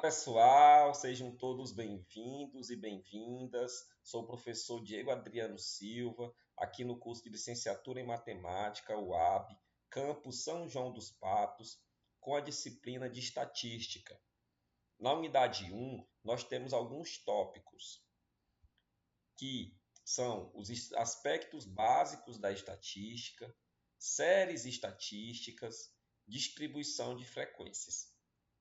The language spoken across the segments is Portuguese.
Pessoal, sejam todos bem-vindos e bem-vindas. Sou o professor Diego Adriano Silva, aqui no curso de Licenciatura em Matemática, UAB, campus São João dos Patos, com a disciplina de Estatística. Na unidade 1, nós temos alguns tópicos, que são os aspectos básicos da estatística, séries estatísticas, distribuição de frequências.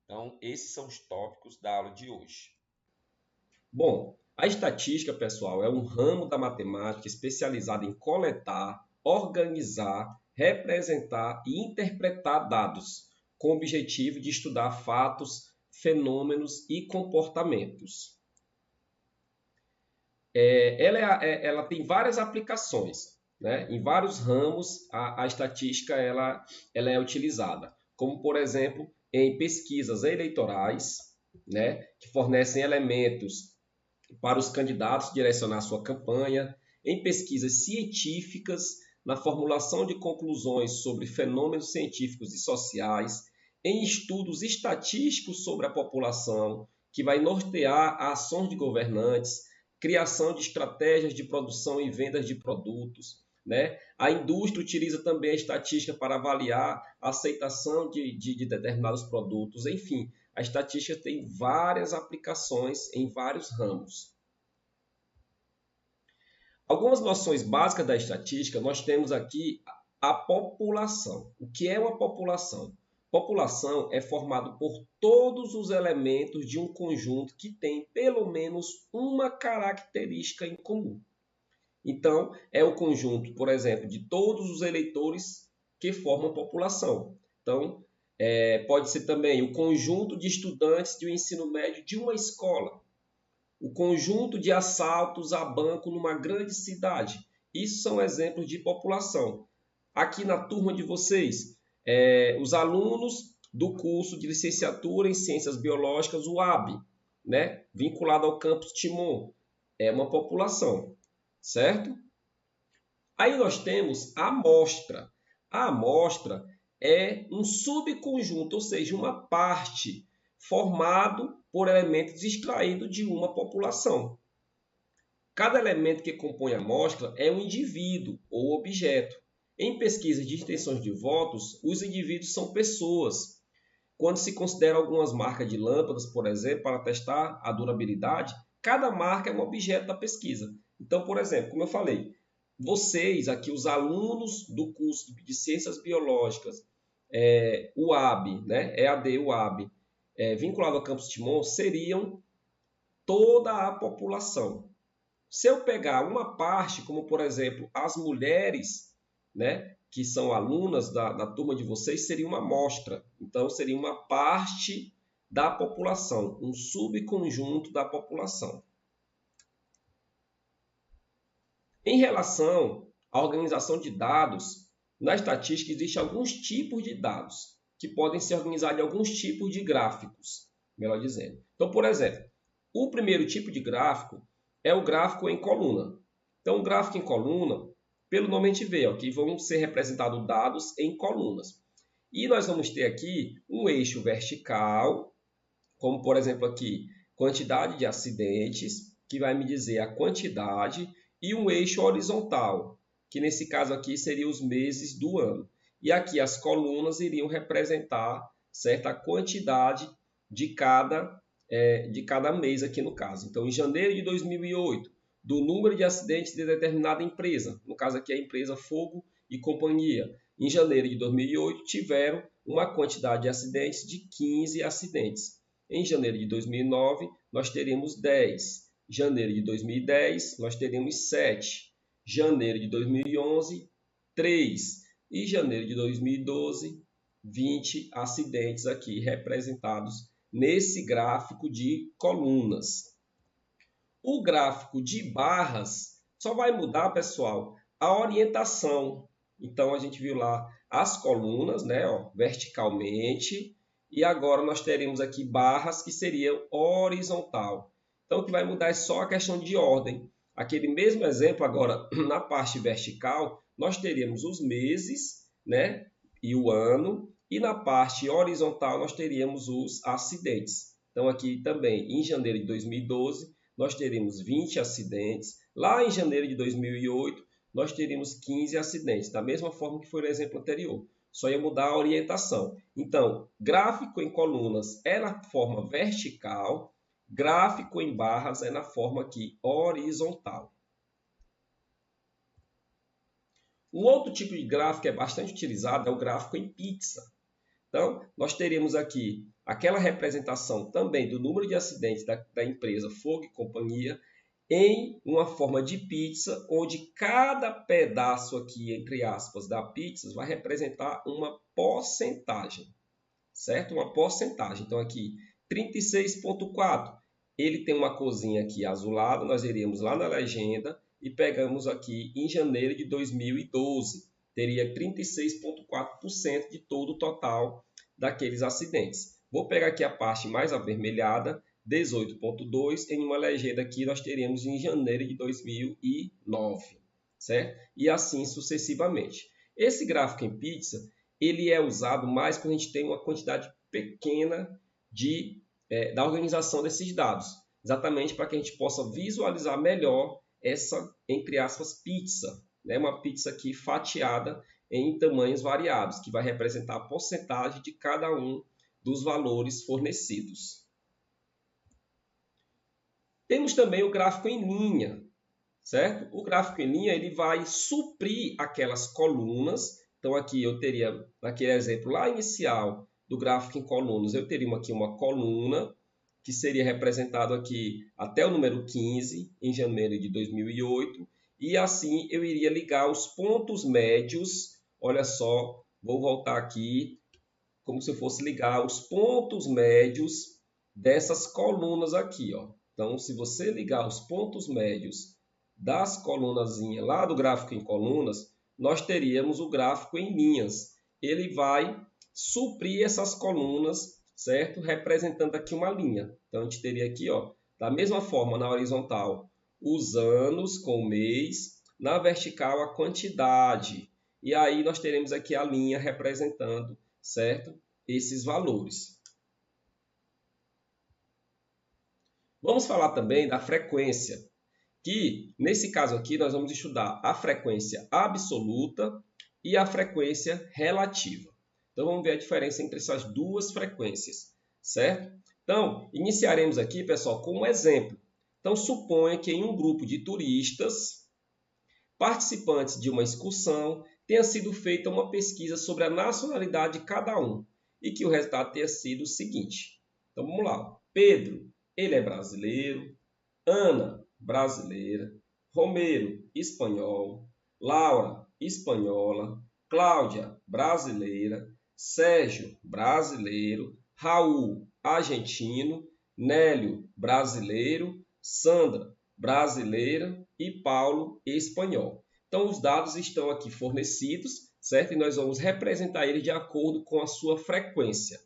Então, esses são os tópicos da aula de hoje. Bom, a estatística, pessoal, é um ramo da matemática especializado em coletar, organizar, representar e interpretar dados, com o objetivo de estudar fatos, fenômenos e comportamentos. Ela tem várias aplicações, né? Em vários ramos a estatística ela é utilizada, como, por exemplo, em pesquisas eleitorais, né, que fornecem elementos para os candidatos direcionar sua campanha, em pesquisas científicas, na formulação de conclusões sobre fenômenos científicos e sociais, em estudos estatísticos sobre a população, que vai nortear ações de governantes, criação de estratégias de produção e vendas de produtos, né? A indústria utiliza também a estatística para avaliar a aceitação de determinados produtos. Enfim, a estatística tem várias aplicações em vários ramos. Algumas noções básicas da estatística, nós temos aqui a população. O que é uma população? População é formado por todos os elementos de um conjunto que tem pelo menos uma característica em comum. Então, é o conjunto, por exemplo, de todos os eleitores que formam a população. Então, pode ser também o conjunto de estudantes do ensino médio de uma escola, o conjunto de assaltos a banco numa grande cidade. Isso são exemplos de população. Aqui na turma de vocês, os alunos do curso de licenciatura em Ciências Biológicas, UAB, né, vinculado ao campus Timon, é uma população. Certo? Aí nós temos a amostra. A amostra é um subconjunto, ou seja, uma parte formado por elementos extraídos de uma população. Cada elemento que compõe a amostra é um indivíduo ou objeto. Em pesquisas de intenções de votos, os indivíduos são pessoas. Quando se considera algumas marcas de lâmpadas, por exemplo, para testar a durabilidade, cada marca é um objeto da pesquisa. Então, por exemplo, como eu falei, vocês aqui, os alunos do curso de Ciências Biológicas, UAB, né, EAD UAB, vinculado ao campus Timon, seriam toda a população. Se eu pegar uma parte, como por exemplo, as mulheres, né, que são alunas da turma de vocês, seria uma amostra. Então, seria uma parte da população, um subconjunto da população. Em relação à organização de dados, na estatística existem alguns tipos de dados que podem ser organizados em alguns tipos de gráficos, melhor dizendo. Então, por exemplo, o primeiro tipo de gráfico é o gráfico em coluna. Então, o gráfico em coluna, pelo nome a gente vê, que vão ser representados dados em colunas. E nós vamos ter aqui um eixo vertical, como por exemplo aqui, quantidade de acidentes, que vai me dizer a quantidade, e um eixo horizontal, que nesse caso aqui seriam os meses do ano. E aqui as colunas iriam representar certa quantidade de cada mês aqui no caso. Então, em janeiro de 2008, do número de acidentes de determinada empresa, no caso aqui a empresa Fogo e Companhia, em janeiro de 2008 tiveram uma quantidade de acidentes de 15 acidentes. Em janeiro de 2009 nós teríamos 10. Janeiro de 2010, nós teremos 7. Janeiro de 2011, 3. E janeiro de 2012, 20 acidentes aqui representados nesse gráfico de colunas. O gráfico de barras só vai mudar, pessoal, a orientação. Então, a gente viu lá as colunas, né, verticalmente, e agora nós teremos aqui barras que seriam horizontal. Então, o que vai mudar é só a questão de ordem. Aquele mesmo exemplo, agora, na parte vertical, nós teríamos os meses, né, e o ano, e na parte horizontal nós teríamos os acidentes. Então, aqui também, em janeiro de 2012, nós teríamos 20 acidentes. Lá em janeiro de 2008, nós teríamos 15 acidentes, da mesma forma que foi no exemplo anterior. Só ia mudar a orientação. Então, gráfico em colunas é na forma vertical, gráfico em barras é na forma aqui horizontal. Um outro tipo de gráfico que é bastante utilizado é o gráfico em pizza. Então, nós teríamos aqui aquela representação também do número de acidentes da empresa Fogo e Companhia em uma forma de pizza, onde cada pedaço aqui, entre aspas, da pizza vai representar uma porcentagem, certo? Uma porcentagem. Então, aqui, 36,4. Ele tem uma corzinha aqui azulada, nós iríamos lá na legenda e pegamos aqui em janeiro de 2012. Teria 36,4% de todo o total daqueles acidentes. Vou pegar aqui a parte mais avermelhada, 18,2, em uma legenda que nós teríamos em janeiro de 2009, certo? E assim sucessivamente. Esse gráfico em pizza, ele é usado mais quando a gente tem uma quantidade pequena da organização desses dados, exatamente para que a gente possa visualizar melhor essa, entre aspas, pizza, né? Uma pizza aqui fatiada em tamanhos variados, que vai representar a porcentagem de cada um dos valores fornecidos. Temos também o gráfico em linha, certo? O gráfico em linha ele vai suprir aquelas colunas. Então, aqui eu teria, naquele exemplo lá inicial do gráfico em colunas, eu teria aqui uma coluna que seria representado aqui até o número 15, em janeiro de 2008, e assim eu iria ligar os pontos médios. Olha só, vou voltar aqui, como se eu fosse ligar os pontos médios dessas colunas aqui, ó. Então, se você ligar os pontos médios das colunazinhas lá do gráfico em colunas, nós teríamos o gráfico em linhas. Ele vai suprir essas colunas, certo? Representando aqui uma linha. Então, a gente teria aqui, ó, da mesma forma, na horizontal, os anos com o mês, na vertical, a quantidade. E aí, nós teremos aqui a linha representando, certo? Esses valores. Vamos falar também da frequência, que nesse caso aqui nós vamos estudar a frequência absoluta e a frequência relativa. Então vamos ver a diferença entre essas duas frequências, certo? Então, iniciaremos aqui, pessoal, com um exemplo. Então, suponha que em um grupo de turistas, participantes de uma excursão, tenha sido feita uma pesquisa sobre a nacionalidade de cada um e que o resultado tenha sido o seguinte. Então, vamos lá. Pedro, ele é brasileiro. Ana, brasileira. Romero, espanhol. Laura, espanhola. Cláudia, brasileira. Sérgio, brasileiro. Raul, argentino. Nélio, brasileiro. Sandra, brasileira. E Paulo, espanhol. Então, os dados estão aqui fornecidos, certo? E nós vamos representar eles de acordo com a sua frequência.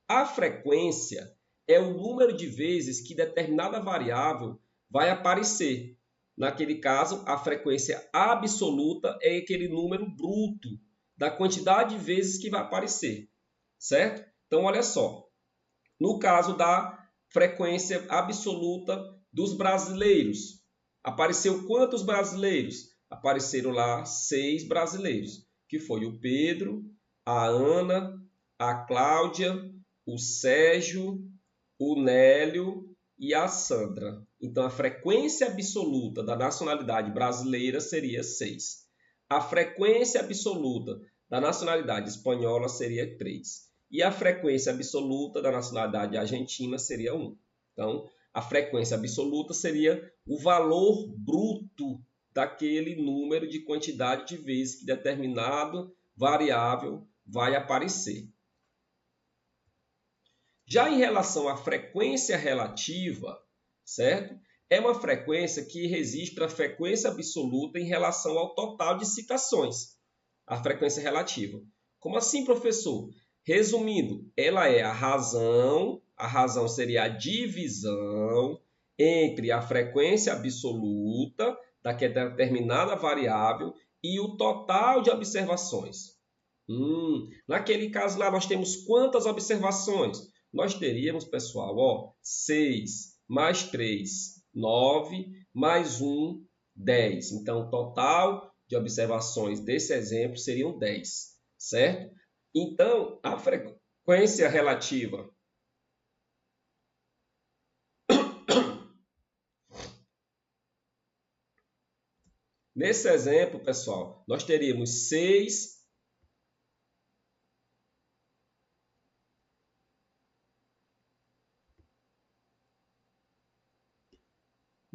A frequência é o número de vezes que determinada variável vai aparecer. Naquele caso, a frequência absoluta é aquele número bruto da quantidade de vezes que vai aparecer, certo? Então, olha só. No caso da frequência absoluta dos brasileiros, apareceu quantos brasileiros? Apareceram lá 6 brasileiros, que foi o Pedro, a Ana, a Cláudia, o Sérgio, o Nélio e a Sandra. Então, a frequência absoluta da nacionalidade brasileira seria 6. A frequência absoluta da nacionalidade espanhola seria 3. E a frequência absoluta da nacionalidade argentina seria 1. Então, a frequência absoluta seria o valor bruto daquele número de quantidade de vezes que determinado variável vai aparecer. Já em relação à frequência relativa, certo? É uma frequência que registra a frequência absoluta em relação ao total de citações, a frequência relativa. Como assim, professor? Resumindo, ela é a razão seria a divisão entre a frequência absoluta daquela determinada variável e o total de observações. Naquele caso lá, nós temos quantas observações? nós teríamos, pessoal, ó, 6 mais 3, 9, mais 1, 10. Então, o total de observações desse exemplo seriam 10, certo? Então, a frequência relativa nesse exemplo, pessoal, nós teríamos 6.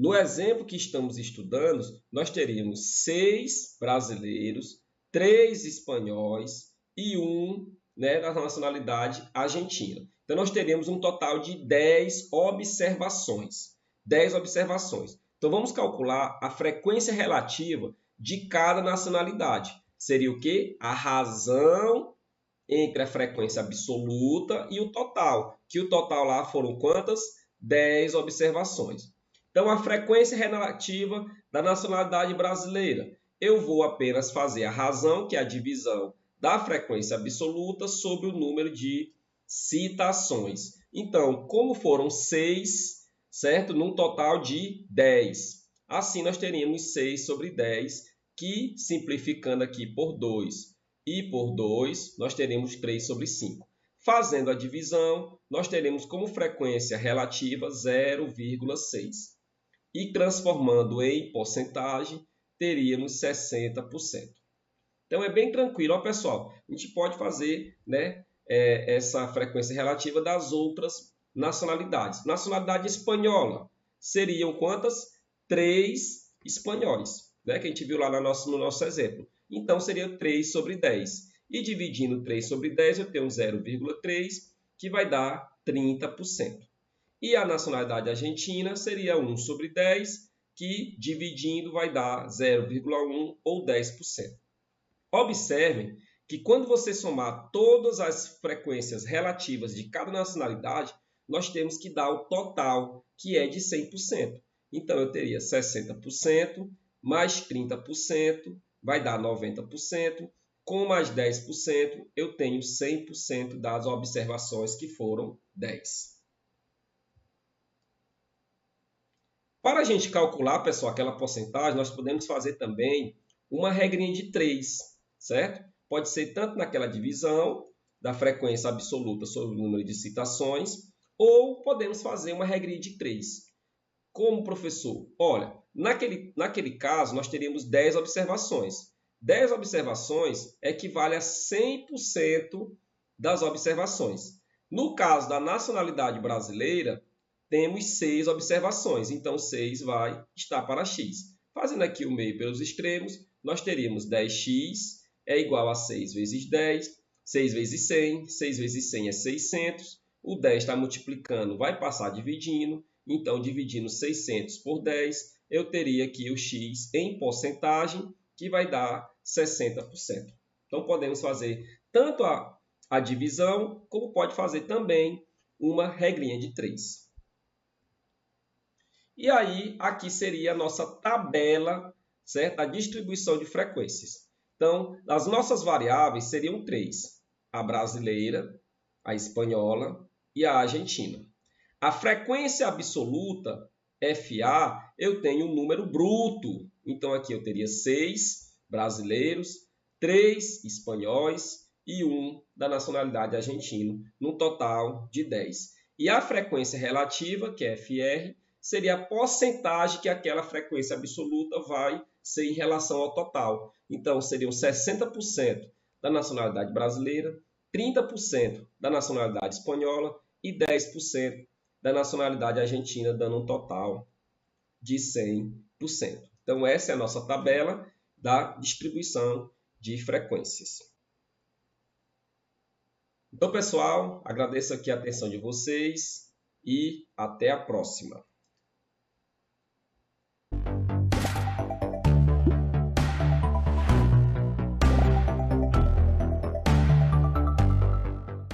No exemplo que estamos estudando, nós teríamos 6 brasileiros, 3 espanhóis e 1, né, da nacionalidade argentina. Então, nós teríamos um total de 10 observações. 10 observações. Então, vamos calcular a frequência relativa de cada nacionalidade. Seria o quê? A razão entre a frequência absoluta e o total. Que o total lá foram quantas? 10 observações. Então, a frequência relativa da nacionalidade brasileira. Eu vou apenas fazer a razão, que é a divisão da frequência absoluta, sobre o número de citações. Então, como foram 6, certo? Num total de 10. Assim, nós teríamos 6 sobre 10, que, simplificando aqui por 2 e por 2, nós teremos 3 sobre 5. Fazendo a divisão, nós teremos como frequência relativa 0,6. E transformando em porcentagem, teríamos 60%. Então, é bem tranquilo. Ó, pessoal, a gente pode fazer, né, essa frequência relativa das outras nacionalidades. Nacionalidade espanhola seriam quantas? 3 espanhóis, né, que a gente viu lá no nosso exemplo. Então, seria 3 sobre 10. E dividindo 3 sobre 10, eu tenho 0,3, que vai dar 30%. E a nacionalidade argentina seria 1 sobre 10, que dividindo vai dar 0,1 ou 10%. Observem que quando você somar todas as frequências relativas de cada nacionalidade, nós temos que dar o total, que é de 100%. Então, eu teria 60% mais 30%, vai dar 90%. Com mais 10%, eu tenho 100% das observações, que foram 10. Para a gente calcular, pessoal, aquela porcentagem, nós podemos fazer também uma regrinha de 3, certo? Pode ser tanto naquela divisão da frequência absoluta sobre o número de citações, ou podemos fazer uma regrinha de 3. Como, professor? Olha, naquele caso, nós teríamos 10 observações. 10 observações equivale a 100% das observações. No caso da nacionalidade brasileira, temos 6 observações, então 6 vai estar para x. Fazendo aqui o meio pelos extremos, nós teríamos 10x é igual a 6 vezes 10, 6 vezes 100, 6 vezes 100 é 600, o 10 está multiplicando, vai passar dividindo, então dividindo 600 por 10, eu teria aqui o x em porcentagem, que vai dar 60%. Então podemos fazer tanto a divisão, como pode fazer também uma regrinha de 3. E aí, aqui seria a nossa tabela, certo? A distribuição de frequências. Então, as nossas variáveis seriam 3. A brasileira, a espanhola e a argentina. A frequência absoluta, FA, eu tenho um número bruto. Então, aqui eu teria 6 brasileiros, 3 espanhóis e 1 da nacionalidade argentina, num total de 10. E a frequência relativa, que é FR, seria a porcentagem que aquela frequência absoluta vai ser em relação ao total. Então, seriam 60% da nacionalidade brasileira, 30% da nacionalidade espanhola e 10% da nacionalidade argentina, dando um total de 100%. Então, essa é a nossa tabela da distribuição de frequências. Então, pessoal, agradeço aqui a atenção de vocês e até a próxima.